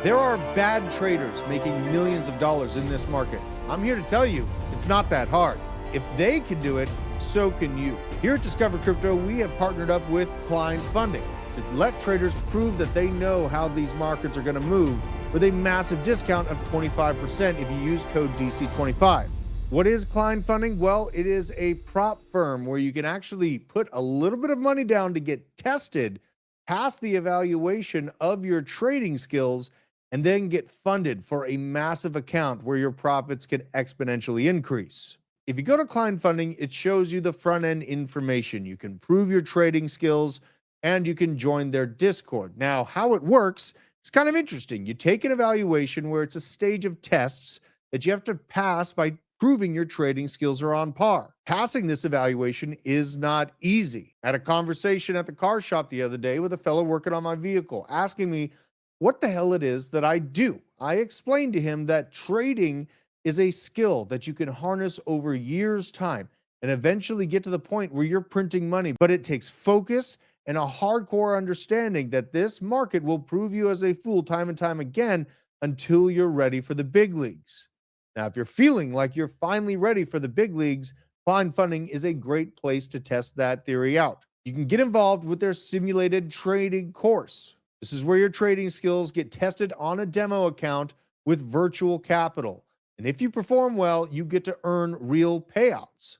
There are bad traders making millions of dollars in this market. I'm here to tell you, it's not that hard. If they can do it, so can you. Here at Discover Crypto, we have partnered up with Klein Funding to let traders prove that they know how these markets are going to move with a massive discount of 25% if you use code DC25. What is Klein Funding? Well, it is a prop firm where you can actually put a little bit of money down to get tested, pass the evaluation of your trading skills, and then get funded for a massive account where your profits can exponentially increase. If you go to Klein Funding, it shows you the front-end information. You can prove your trading skills, and you can join their Discord. Now, how it works is kind of interesting. You take an evaluation where it's a stage of tests that you have to pass by proving your trading skills are on par. Passing this evaluation is not easy. I had a conversation at the car shop the other day with a fellow working on my vehicle, asking me what the hell it is that I do. I explained to him that trading is a skill that you can harness over years' time and eventually get to the point where you're printing money, but it takes focus and a hardcore understanding that this market will prove you as a fool time and time again until you're ready for the big leagues. Now, if you're feeling like you're finally ready for the big leagues, Klein Funding is a great place to test that theory out. You can get involved with their simulated trading course. This is where your trading skills get tested on a demo account with virtual capital. And if you perform well, you get to earn real payouts.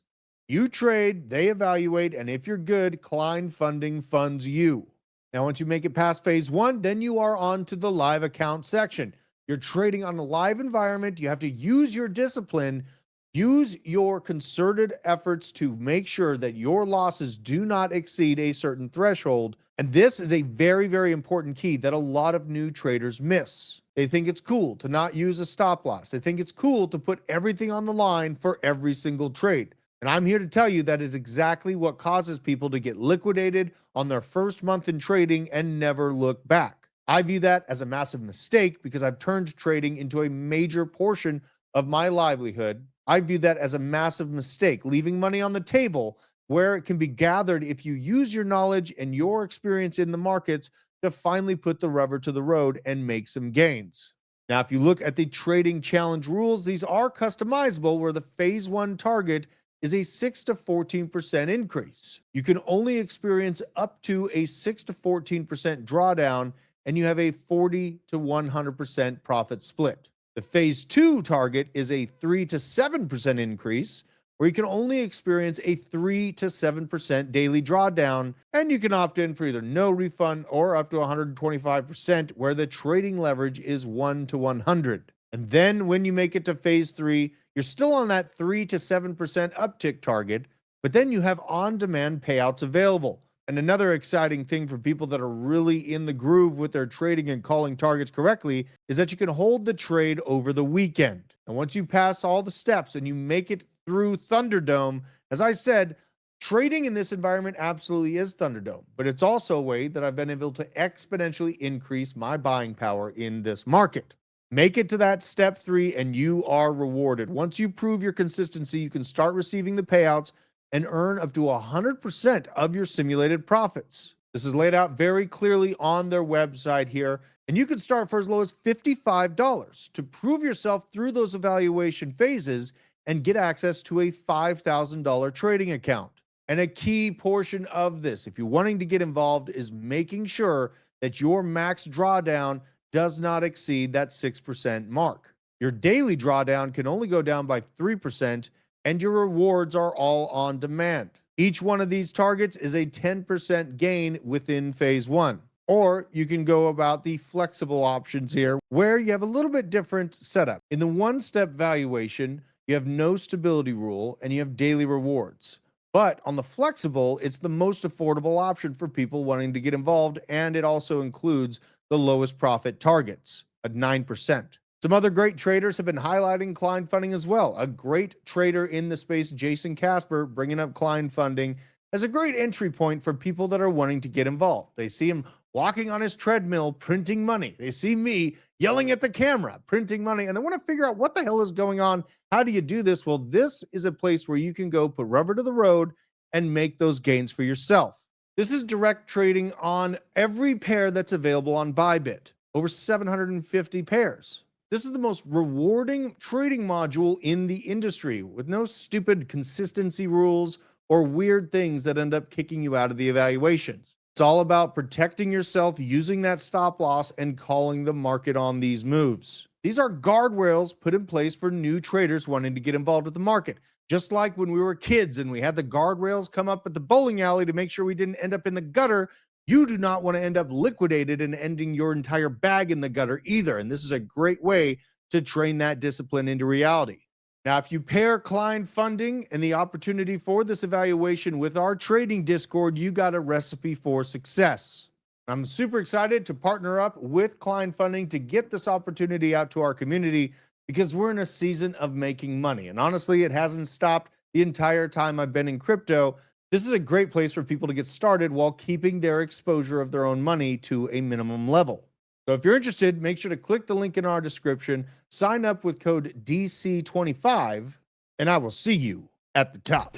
You trade, they evaluate, and if you're good, Klein Funding funds you. Now, once you make it past phase one, then you are on to the live account section. You're trading on a live environment. You have to use your discipline, use your concerted efforts to make sure that your losses do not exceed a certain threshold. And this is a very, very important key that a lot of new traders miss. They think it's cool to not use a stop loss. They think it's cool to put everything on the line for every single trade. And I'm here to tell you that is exactly what causes people to get liquidated on their first month in trading and never look back. I view that as a massive mistake because I've turned trading into a major portion of my livelihood. I view that as a massive mistake, leaving money on the table where it can be gathered if you use your knowledge and your experience in the markets to finally put the rubber to the road and make some gains. Now, if you look at the trading challenge rules, these are customizable where the phase one target is a 6 to 14% increase. You can only experience up to a 6 to 14% drawdown, and you have a 40 to 100% profit split. The phase two target is a 3 to 7% increase, where you can only experience a 3 to 7% daily drawdown, and you can opt in for either no refund or up to 125%, where the trading leverage is 1 to 100. And then when you make it to phase three, you're still on that 3 to 7% uptick target, but then you have on-demand payouts available. And another exciting thing for people that are really in the groove with their trading and calling targets correctly is that you can hold the trade over the weekend. And once you pass all the steps and you make it through Thunderdome, as I said, trading in this environment absolutely is Thunderdome, but it's also a way that I've been able to exponentially increase my buying power in this market. Make it to that step three and you are rewarded. Once you prove your consistency, you can start receiving the payouts and earn up to 100% of your simulated profits. This is laid out very clearly on their website here, and you can start for as low as $55 to prove yourself through those evaluation phases and get access to a $5,000 trading account. And a key portion of this, if you're wanting to get involved, is making sure that your max drawdown does not exceed that 6% mark. Your daily drawdown can only go down by 3%, and your rewards are all on demand. Each one of these targets is a 10% gain within phase one. Or you can go about the flexible options here, where you have a little bit different setup. In the one-step valuation, you have no stability rule and you have daily rewards. But on the flexible, it's the most affordable option for people wanting to get involved, and it also includes the lowest profit targets at 9%. Some other great traders have been highlighting Klein Funding as well. A great trader in the space, Jason Casper, bringing up Klein Funding as a great entry point for people that are wanting to get involved. They see him walking on his treadmill, printing money. They see me yelling at the camera, printing money, and they want to figure out what the hell is going on. How do you do this? Well, this is a place where you can go put rubber to the road and make those gains for yourself. This is direct trading on every pair that's available on Bybit. over 750 pairs. This is the most rewarding trading module in the industry with no stupid consistency rules or weird things that end up kicking you out of the evaluations. It's all about protecting yourself using that stop loss and calling the market on these moves. These are guardrails put in place for new traders wanting to get involved with the market. Just like when we were kids and we had the guardrails come up at the bowling alley to make sure we didn't end up in the gutter, you do not want to end up liquidated and ending your entire bag in the gutter either. And this is a great way to train that discipline into reality. Now, if you pair Klein funding and the opportunity for this evaluation with our trading Discord, you got a recipe for success. I'm super excited to partner up with Klein Funding to get this opportunity out to our community because we're in a season of making money. And honestly, it hasn't stopped the entire time I've been in crypto. This is a great place for people to get started while keeping their exposure of their own money to a minimum level. So if you're interested, make sure to click the link in our description, sign up with code DC25, and I will see you at the top.